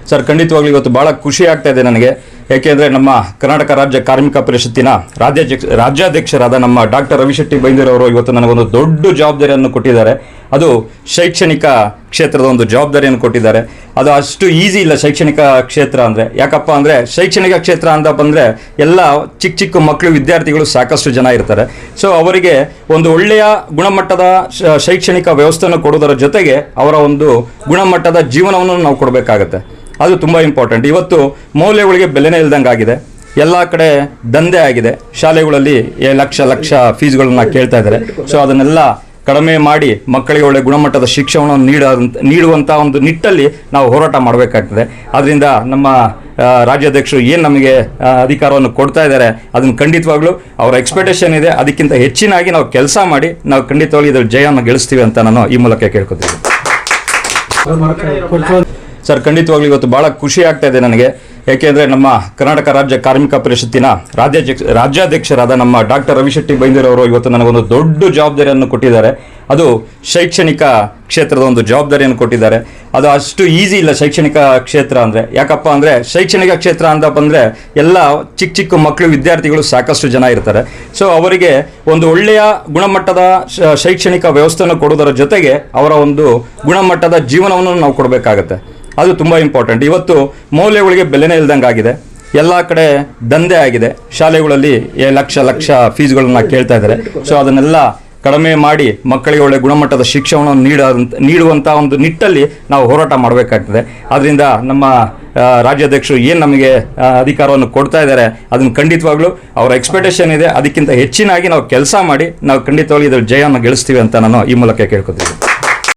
Sir, ಖಂಡಿತವಾಗ್ಲೂ ಇವತ್ತು ಭಾಳ ಖುಷಿ ಆಗ್ತಾ ಇದೆ ನನಗೆ. ಏಕೆಂದರೆ ನಮ್ಮ ಕರ್ನಾಟಕ ರಾಜ್ಯ ಕಾರ್ಮಿಕ ಪರಿಷತ್ತಿನ ರಾಜ್ಯಾಧ್ಯಕ್ಷರಾದ ನಮ್ಮ ಡಾಕ್ಟರ್ ರವಿಶೆಟ್ಟಿ ಬೈಂದೂರವರು ಇವತ್ತು ನನಗೊಂದು ದೊಡ್ಡ ಜವಾಬ್ದಾರಿಯನ್ನು ಕೊಟ್ಟಿದ್ದಾರೆ. ಅದು ಶೈಕ್ಷಣಿಕ ಕ್ಷೇತ್ರದ ಒಂದು ಜವಾಬ್ದಾರಿಯನ್ನು ಕೊಟ್ಟಿದ್ದಾರೆ. ಅದು ಅಷ್ಟು ಈಸಿ ಇಲ್ಲ ಶೈಕ್ಷಣಿಕ ಕ್ಷೇತ್ರ ಅಂದರೆ. ಯಾಕಪ್ಪ ಅಂದರೆ ಶೈಕ್ಷಣಿಕ ಕ್ಷೇತ್ರ ಅಂತ ಬಂದರೆ ಎಲ್ಲ ಚಿಕ್ಕ ಮಕ್ಕಳು ವಿದ್ಯಾರ್ಥಿಗಳು ಸಾಕಷ್ಟು ಜನ ಇರ್ತಾರೆ. ಸೊ ಅವರಿಗೆ ಒಂದು ಒಳ್ಳೆಯ ಗುಣಮಟ್ಟದ ಶೈಕ್ಷಣಿಕ ವ್ಯವಸ್ಥೆಯನ್ನು ಕೊಡೋದರ ಜೊತೆಗೆ ಅವರ ಒಂದು ಗುಣಮಟ್ಟದ ಜೀವನವನ್ನು ನಾವು ಕೊಡಬೇಕಾಗತ್ತೆ. ಅದು ತುಂಬ ಇಂಪಾರ್ಟೆಂಟ್. ಇವತ್ತು ಮೌಲ್ಯಗಳಿಗೆ ಬೆಲೆನೇ ಇಲ್ದಂಗೆ ಆಗಿದೆ. ಎಲ್ಲ ಕಡೆ ದಂಧೆ ಆಗಿದೆ. ಶಾಲೆಗಳಲ್ಲಿ ಲಕ್ಷ ಫೀಸ್ಗಳನ್ನ ಕೇಳ್ತಾ ಇದ್ದಾರೆ. ಸೊ ಅದನ್ನೆಲ್ಲ ಕಡಿಮೆ ಮಾಡಿ ಮಕ್ಕಳಿಗೆ ಒಳ್ಳೆ ಗುಣಮಟ್ಟದ ಶಿಕ್ಷಣವನ್ನು ನೀಡುವಂಥ ಒಂದು ನಿಟ್ಟಲ್ಲಿ ನಾವು ಹೋರಾಟ ಮಾಡಬೇಕಾಗ್ತದೆ. ಆದ್ದರಿಂದ ನಮ್ಮ ರಾಜ್ಯಾಧ್ಯಕ್ಷರು ಏನು ನಮಗೆ ಅಧಿಕಾರವನ್ನು ಕೊಡ್ತಾ ಇದ್ದಾರೆ ಅದನ್ನು ಖಂಡಿತವಾಗ್ಲೂ ಅವರ ಎಕ್ಸ್ಪೆಕ್ಟೇಷನ್ ಇದೆ. ಅದಕ್ಕಿಂತ ಹೆಚ್ಚಿನಾಗಿ ನಾವು ಕೆಲಸ ಮಾಡಿ ನಾವು ಖಂಡಿತವಾಗ್ಲೂ ಇದರ ಜಯವನ್ನು ಗಳಿಸ್ತೀವಿ ಅಂತ ನಾನು ಈ ಮೂಲಕ ಕೇಳ್ಕೊತೀನಿ. ಸರ್, ಖಂಡಿತವಾಗ್ಲೂ ಇವತ್ತು ಭಾಳ ಖುಷಿ ಆಗ್ತಾ ಇದೆ ನನಗೆ. ಏಕೆಂದರೆ ನಮ್ಮ ಕರ್ನಾಟಕ ರಾಜ್ಯ ಕಾರ್ಮಿಕ ಪರಿಷತ್ತಿನ ರಾಜ್ಯಾಧ್ಯಕ್ಷರಾದ ನಮ್ಮ ಡಾಕ್ಟರ್ ರವಿಶೆಟ್ಟಿ ಬೈಂದೂರವರು ಇವತ್ತು ನನಗೊಂದು ದೊಡ್ಡ ಜವಾಬ್ದಾರಿಯನ್ನು ಕೊಟ್ಟಿದ್ದಾರೆ. ಅದು ಶೈಕ್ಷಣಿಕ ಕ್ಷೇತ್ರದ ಒಂದು ಜವಾಬ್ದಾರಿಯನ್ನು ಕೊಟ್ಟಿದ್ದಾರೆ. ಅದು ಅಷ್ಟು ಈಸಿ ಇಲ್ಲ ಶೈಕ್ಷಣಿಕ ಕ್ಷೇತ್ರ ಅಂದರೆ. ಯಾಕಪ್ಪ ಅಂದರೆ ಶೈಕ್ಷಣಿಕ ಕ್ಷೇತ್ರ ಅಂತ ಬಂದರೆ ಎಲ್ಲ ಚಿಕ್ಕ ಮಕ್ಕಳು ವಿದ್ಯಾರ್ಥಿಗಳು ಸಾಕಷ್ಟು ಜನ ಇರ್ತಾರೆ. ಸೊ ಅವರಿಗೆ ಒಂದು ಒಳ್ಳೆಯ ಗುಣಮಟ್ಟದ ಶೈಕ್ಷಣಿಕ ವ್ಯವಸ್ಥೆಯನ್ನು ಕೊಡೋದರ ಜೊತೆಗೆ ಅವರ ಒಂದು ಗುಣಮಟ್ಟದ ಜೀವನವನ್ನು ನಾವು ಕೊಡಬೇಕಾಗತ್ತೆ. ಅದು ತುಂಬ ಇಂಪಾರ್ಟೆಂಟ್. ಇವತ್ತು ಮೌಲ್ಯಗಳಿಗೆ ಬೆಲೆನೇ ಇಲ್ದಂಗೆ ಆಗಿದೆ. ಎಲ್ಲ ಕಡೆ ದಂಧೆ ಆಗಿದೆ. ಶಾಲೆಗಳಲ್ಲಿ ಲಕ್ಷ ಫೀಸ್ಗಳನ್ನ ಕೇಳ್ತಾ ಇದ್ದಾರೆ. ಸೊ ಅದನ್ನೆಲ್ಲ ಕಡಿಮೆ ಮಾಡಿ ಮಕ್ಕಳಿಗೆ ಒಳ್ಳೆ ಗುಣಮಟ್ಟದ ಶಿಕ್ಷಣವನ್ನು ನೀಡುವಂಥ ಒಂದು ನಿಟ್ಟಲ್ಲಿ ನಾವು ಹೋರಾಟ ಮಾಡಬೇಕಾಗ್ತದೆ. ಆದ್ದರಿಂದ ನಮ್ಮ ರಾಜ್ಯಾಧ್ಯಕ್ಷರು ಏನು ನಮಗೆ ಅಧಿಕಾರವನ್ನು ಕೊಡ್ತಾ ಇದ್ದಾರೆ ಅದನ್ನು ಖಂಡಿತವಾಗ್ಲೂ ಅವರ ಎಕ್ಸ್ಪೆಕ್ಟೇಷನ್ ಇದೆ. ಅದಕ್ಕಿಂತ ಹೆಚ್ಚಿನಾಗಿ ನಾವು ಕೆಲಸ ಮಾಡಿ ನಾವು ಖಂಡಿತವಾಗ್ಲೂ ಇದರ ಜಯವನ್ನು ಗಳಿಸ್ತೀವಿ ಅಂತ ನಾನು ಈ ಮೂಲಕ ಕೇಳ್ಕೊತೀನಿ.